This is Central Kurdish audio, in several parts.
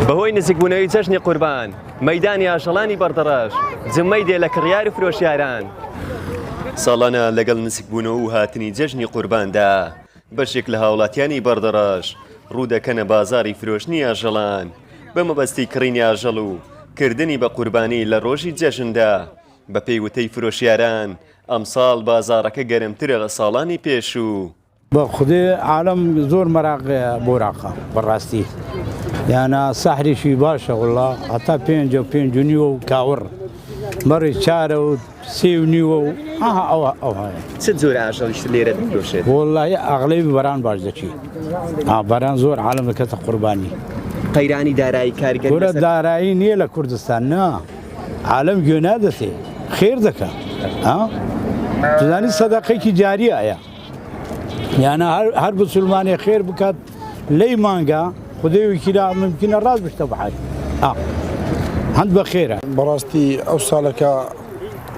بەهۆی نزیکبوونەوەی جەژنی قوربان مەیدانی ئاژەڵانی بەردەڕەش جمەی دێ لە کڕیار و فرۆشیاران ساڵانە لەگەڵ نزیکبوونەوە و هاتنی جەژنی قورباندا بەشێک لە هاوڵاتیانی بەردەڕەش ڕوودەکەنە بازاری فرۆشتنی ئاژەڵان بە مەبەستی کڕینی ئاژەڵ و کردنی بە قوربانی لە ڕۆژی جەژندا بە پێی وتەی فرۆشیاران ئەمساڵ بازارەکە گەرمترە لە ساڵانی پێشوو بە خودێ عالم زۆر مەراقەیە بۆ ڕاقە بەڕاستی یانە سەحریشی باشە وڵا هەتا پێنج و نیوە و کاوڕ مەڕی چارە و سێ و نیوە و ئەو هەیە چ جۆرە ئاژەڵیشت لێرە دەفرۆشێت وڵای ئاغڵەی بەران باش دەچی بەران زۆر عالم دەکەتە قوربانی قەیرانی دارایی کارگەر گۆرە دارایی نییە لە کوردستان نا عالم گوێ نادەسێ خێر دەکە دەزانی سەدەقەیەکی جاریە ئەیە یانە هەر بسلمانێ خێر بکات لەی مانگە خودەی وکیلا ممکنە ڕاست بشتە بەحای هەند بە خێرە بەڕاستی ئەو ساڵەکە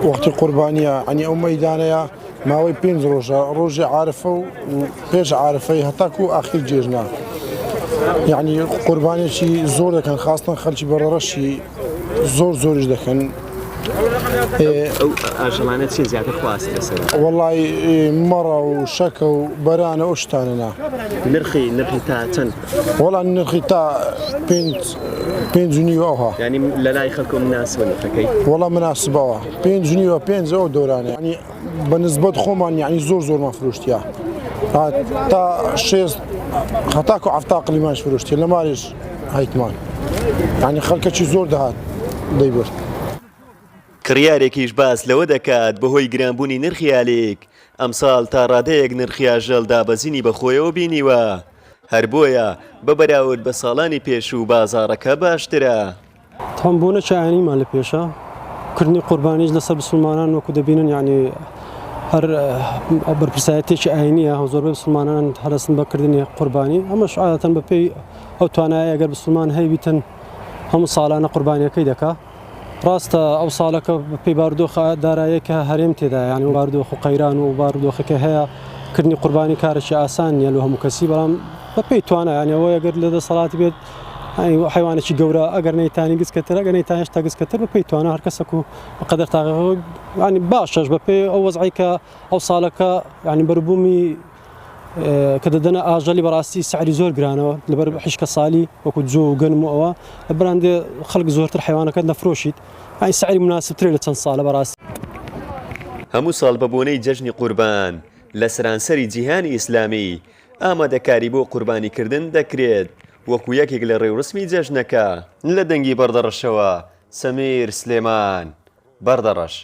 وەختی قوربانیە ئەنی ئەو مەیدانەیە ماوەی 5 ڕۆژە ڕۆژی عارفە و پێش عارفەی هەتاکو و ئاخیر جێژنا یعنی قوربانێکی زۆر دەکەن خاستن خەلکی بەڕەڕەشی زۆریش دەکەن ئەو ئاژەڵانە چی زیاتر خواست لەسەر وەڵای مەڕە و شەکە و بەرانە ئەو شتانەنا نرخی تا چەند وەڵام نرخی تا 5 ئەوها ینی لە لای خەڵکۆ مناسبە نرخەکەی وەڵام مناسبەوە 5 ئەو دۆرانە ینی بە نسبەت خۆمان یعنی زۆرمان فرۆشتیە تا 6 هەتاکو عەفتا قلیمانش فرۆشتیە لە ماریش هەیتمان ینی خەڵکەکی زۆر دەهات دەیبرد کڕیارێکیش باس لەوە دەکات بەهۆی گرانبوونی نرخی ئالێک ئەمساڵ تا ڕادەیەک نرخی ئاژەڵ دابەزینی بەخۆیەوە بینیوە هەر بۆیە بە بەراورد بە ساڵانی پێشوو بازارەکە باشترە تەمبوونە چایانیمان لە پێشە کردنی قوربانیش لەسەر مسلمانان وەکو دەبینن یعنی هەر بەرپرسایەتێکی ئاینیە زۆربەی مسلمانان هەرەسن بەکردنی قوربانی ئەمەش عادەتەن بەپێی ئەو توانایە ئەگەر مسلمان هەیبیتن هەموو ساڵانە قوربانیەکەی دەکا ڕاستە ئەو ساڵەکە پێی بارودۆخە داراییەکە هەرێم تێدا یعنی بارودۆخ و قەیران و بارودۆخەکە هەیە کردنی قوربانی کارێکی ئاسان نیە لە هەموو کەسی بەڵام بەپێی توانە یانەوە ئەگەر لە دەسەڵاتی بێت حیوانێکی گەورە ئەگەر نەیتانی گسکەتر ئەگەر نەیتانیش تا گسکەتر بەپێی توانە هەر کەسەک و بەقەدەر تاغەوە ینی باشەش بەپێی ئەو وەزعی کە ئەو ساڵەکە ینی بەربوومی کە دەدەنە ئاژەلی بەڕاستی سعری زۆر گرانەوە لەبەر حیشکە ساڵی وەکو جۆ و گەنم و ئەوە لە بەراندێ خەڵک زۆرتر حیوانەکە نەفرۆشیت ئای سعری مناسبترێ لە چەند ساڵە بەڕاستی هەموو ساڵ بە بۆنەی جەژنی قوربان لە سەرانسەری جیهانی ئیسلامی ئامادەکاری بۆ قوربانیکردن دەکرێت وەکو یەکێک لە ڕێوڕسمی جەژنەکە لە دەنگی بەردەڕەشەوە سەمیر سلێمان بەردەڕەش